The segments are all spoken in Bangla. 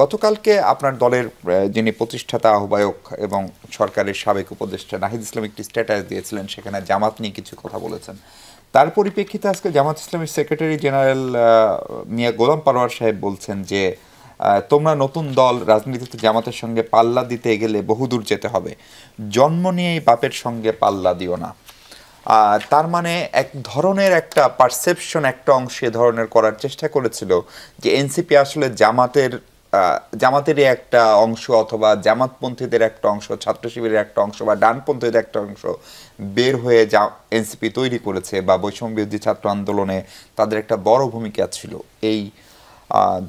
গতকালকে আপনার দলের যিনি প্রতিষ্ঠাতা আহ্বায়ক এবং সরকারের সাবেক উপদেষ্টা নাহিদ ইসলাম একটি স্ট্যাটাস দিয়েছিলেন, সেখানে জামাত নিয়ে কিছু কথা বলেছেন। তার পরিপ্রেক্ষিতে আজকে জামাত ইসলামের সেক্রেটারি জেনারেল মিয়া গোলাম পারওয়ার সাহেব বলছেন যে তোমরা নতুন দল, রাজনীতিতে জামাতের সঙ্গে পাল্লা দিতে গেলে বহুদূর যেতে হবে, জন্ম নিয়েই বাপের সঙ্গে পাল্লা দিও না। তার মানে এক ধরনের একটা পারসেপশন একটা অংশে ধরনের করার চেষ্টা করেছিল যে এনসিপি আসলে জামাতেরই একটা অংশ, অথবা জামাতপন্থীদের একটা অংশ, ছাত্র শিবিরের একটা অংশ, বা ডানপন্থীদের একটা অংশ বের হয়ে এনসিপি তৈরি করেছে, বা বৈষম্য বিরোধী ছাত্র আন্দোলনে তাদের একটা বড় ভূমিকা ছিল। এই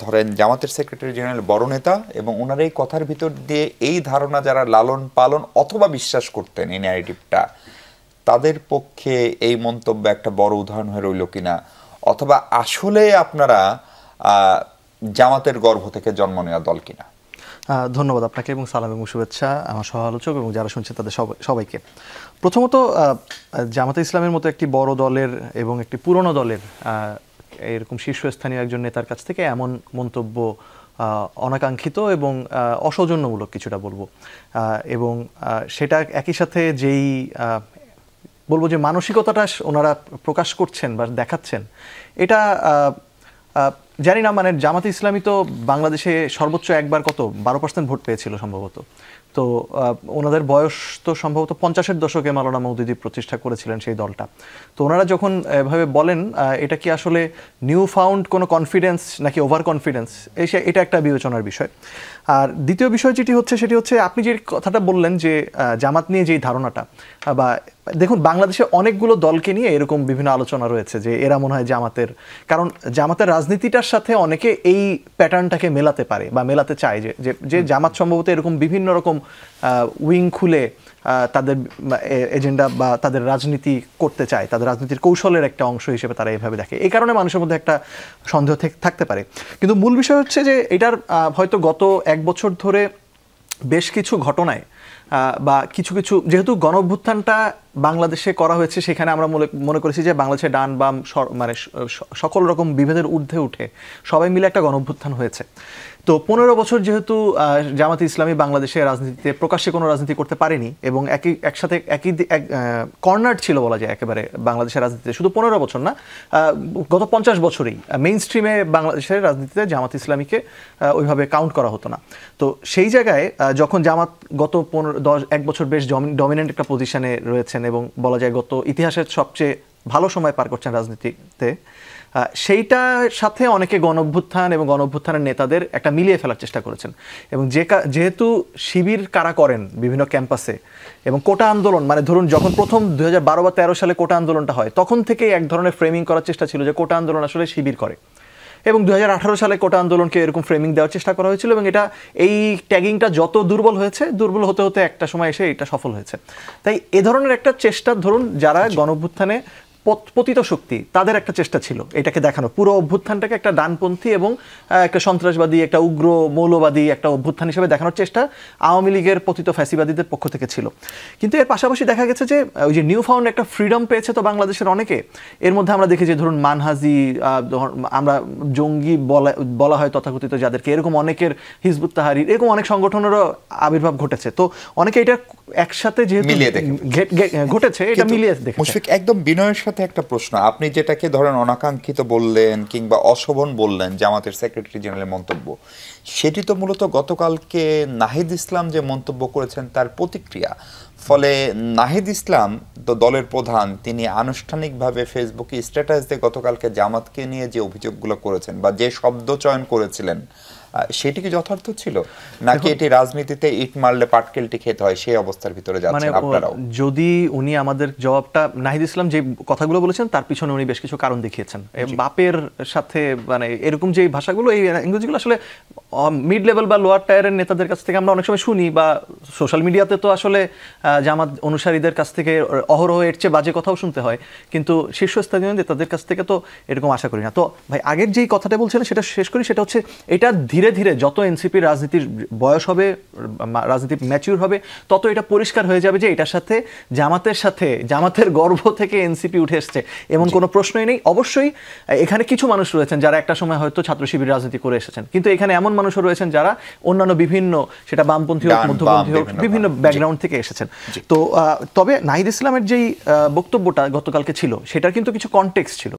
ধরেন জামাতের সেক্রেটারি জেনারেল বড় নেতা, এবং ওনার এই কথার ভিতর দিয়ে এই ধারণা যারা লালন পালন অথবা বিশ্বাস করতেন এই ন্যারেটিভটা, তাদের পক্ষে এই মন্তব্য একটা বড় উদাহরণ হয়ে রইল কিনা, অথবা আসলে আপনারা জামাতের গর্ভ থেকে জন্ম নেওয়া দল কিনা। ধন্যবাদ আপনাকে এবং সালাম এবং শুভেচ্ছা আমার সহ আলোচক এবং যারা শুনছে তাদের সবাইকে। প্রথমত, জামাতে ইসলামের মতো একটি বড় দলের এবং একটি পুরনো দলের এরকম শীর্ষস্থানীয় একজন নেতার কাছ থেকে এমন মন্তব্য অনাকাঙ্ক্ষিত এবং অসৌজন্যমূলক কিছুটা বলবো, এবং সেটা একই সাথে যেই বলবো যে মানসিকতাটা ওনারা প্রকাশ করছেন বা দেখাচ্ছেন, এটা জানি না। মানে জামাতে ইসলামী তো বাংলাদেশে সর্বোচ্চ একবার কত 12% ভোট পেয়েছিল সম্ভবত। তো ওনাদের বয়স তো সম্ভবত 50-এর দশকে মাওলানা মওদুদী প্রতিষ্ঠা করেছিলেন সেই দলটা। তো ওনারা যখন এভাবে বলেন, এটা কি আসলে নিউ ফাউন্ড কোনো কনফিডেন্স নাকি ওভার কনফিডেন্স, এটা একটা বিবেচনার বিষয়। আর দ্বিতীয় বিষয় যেটি হচ্ছে সেটি হচ্ছে আপনি যে কথাটা বললেন যে জামাত নিয়ে যেই ধারণাটা, বা দেখুন বাংলাদেশে অনেকগুলো দলকে নিয়ে এরকম বিভিন্ন আলোচনা রয়েছে যে এরা মনে হয় জামাতের, কারণ জামাতের রাজনীতিটার সাথে অনেকে এই প্যাটার্নটাকে মেলাতে পারে বা মেলাতে চায় যে জামাত সম্ভবত এরকম বিভিন্ন রকম উইং খুলে তাদের এজেন্ডা বা তাদের রাজনীতি করতে চায়, তাদের রাজনীতির কৌশলের একটা অংশ হিসেবে তারা এভাবে দেখে। এই কারণে মানুষের মধ্যে একটা সন্দেহ থাকতে পারে। কিন্তু মূল বিষয় হচ্ছে যে এটার হয়তো গত 1 বছর ধরে বেশ কিছু ঘটনায় বা কিছু যেহেতু গণঅভ্যুত্থানটা বাংলাদেশে করা হয়েছে, সেখানে আমরা মনে করেছি যে বাংলাদেশে ডান বাম মানে সকল রকম বিভেদের ঊর্ধ্বে উঠে সবাই মিলে একটা গণঅভ্যুত্থান হয়েছে। তো 15 বছর যেহেতু জামাতে ইসলামী বাংলাদেশের রাজনীতিতে প্রকাশ্যে কোনো রাজনীতি করতে পারেনি এবং একসাথে একই কর্নার ছিল বলা যায় একেবারে বাংলাদেশের রাজনীতিতে, শুধু 15 বছর না, গত 50 বছরেই মেইন স্ট্রিমে বাংলাদেশের রাজনীতিতে জামাত ইসলামীকে ওইভাবে কাউন্ট করা হতো না। তো সেই জায়গায় যখন জামাত গত 1 বছর বেশ ডমিনেন্ট একটা পজিশনে রয়েছেন এবং বলা যায় গত ইতিহাসের সবচেয়ে ভালো সময় পার করছেন রাজনীতিতে, সেইটার সাথে অনেকে গণঅভ্যুত্থান এবং গণঅভ্যুত্থানের নেতাদের একটা মিলিয়ে ফেলার চেষ্টা করেছেন। এবং যেহেতু শিবির কারা করেন বিভিন্ন ক্যাম্পাসে এবং কোটা আন্দোলন, মানে ধরুন যখন প্রথম 2012 বা 13 সালে কোটা আন্দোলনটা হয়, তখন থেকেই এক ধরনের ফ্রেমিং করার চেষ্টা ছিল যে কোটা আন্দোলন আসলে শিবির করে, এবং 2018 সালে কোটা আন্দোলনকে এরকম ফ্রেমিং দেওয়ার চেষ্টা করা হয়েছিল, এবং এই ট্যাগিংটা যত দুর্বল হতে হতে একটা সময় এসে এটা সফল হয়েছে। তাই এ ধরনের একটা চেষ্টা, ধরুন যারা গণঅভ্যুত্থানে পতিত শক্তি, তাদের একটা চেষ্টা ছিল এটাকে দেখানো, পুরো অভ্যুত্থানটাকে একটা ডানপন্থী এবং একটা সন্ত্রাসবাদী, একটা উগ্র মৌলবাদী একটা অভ্যুত্থান হিসেবে দেখানোর চেষ্টা আওয়ামী লীগের পতিত ফ্যাসিবাদীদের পক্ষ থেকে ছিল। কিন্তু এর পাশাপাশি দেখা গেছে যে ওই যে নিউ ফাউন্ড একটা ফ্রিডম পেয়েছে তো বাংলাদেশের অনেকে। এর মধ্যে আমরা দেখি যে ধরুন মানহাজি, আমরা জঙ্গি বলা হয় তথাকথিত যাদেরকে, এরকম অনেকের, হিজবুত তাহরির, এরকম অনেক সংগঠনেরও আবির্ভাব ঘটেছে। তো অনেকে এটা একসাথে যেহেতু ঘটেছে, এটা মিলিয়ে দেখেছে। একদম বিনয়ের সাথে একটা প্রশ্ন, আপনি যেটাকে ধরেন অনাকাঙ্ক্ষিত বললেন কিংবা অশোভন বললেন জামাতের সেক্রেটারি জেনারেলের মন্তব্য, সেটি তো মূলত গতকালকে নাহিদ ইসলাম যে মন্তব্য করেছেন তার প্রতিক্রিয়া। ফলে নাহিদ ইসলাম তো দলের প্রধান, তিনি আনুষ্ঠানিকভাবে ফেসবুকে স্ট্যাটাস দিয়ে গতকালকে জামাতকে নিয়ে যে অভিযোগগুলো করেছেন বা যে শব্দ চয়ন করেছিলেন, সেটি কি যথার্থ ছিল, নাকি এটি রাজনীতিতে ইট মারলে পাটকেলটি খেতে হয় সেই অবস্থার ভিতরে যাচ্ছেন আপনারাও? যদি উনি আমাদের জবাবটা, নাহিদ ইসলাম যে কথাগুলো বলেছেন তার পিছনে উনি বেশ কিছু কারণ দেখিয়েছেন। বাপের সাথে মানে এরকম যে ভাষাগুলো, এই ইংরেজিগুলো আসলে মিড লেভেল বা লোয়ার টায়ারের নেতাদের কাছ থেকে আমরা অনেক সময় শুনি, বা সোশ্যাল মিডিয়াতে তো আসলে জামাত অনুসারীদের কাছ থেকে অহরহ এর চেয়ে বাজে কথাও শুনতে হয়, কিন্তু শীর্ষস্থানীয় নেতাদের কাছ থেকে তো এরকম আশা করি না। তো ভাই আগের যেই কথাটা বলছিলেন সেটা শেষ করি। সেটা হচ্ছে এটা ধীরে ধীরে ধীরে যত এনসিপির রাজনীতির বয়স হবে, রাজনীতি ম্যাচিউর হবে, তত এটা পরিষ্কার হয়ে যাবে যে এটার সাথে জামাতের গর্ভ থেকে এনসিপি উঠে এসছে এমন কোনো প্রশ্নই নেই। অবশ্যই এখানে কিছু মানুষ রয়েছেন যারা একটা সময় হয়তো ছাত্র শিবির রাজনীতি করে এসেছেন, কিন্তু এখানে এমন মানুষও রয়েছেন যারা অন্যান্য বিভিন্ন, সেটা বামপন্থী হোক, মধ্যপন্থী হোক, বিভিন্ন ব্যাকগ্রাউন্ড থেকে এসেছেন। তো তবে নাহিদ ইসলামের যেই বক্তব্যটা গতকালকে ছিল, সেটার কিন্তু কিছু কনটেক্সট ছিল।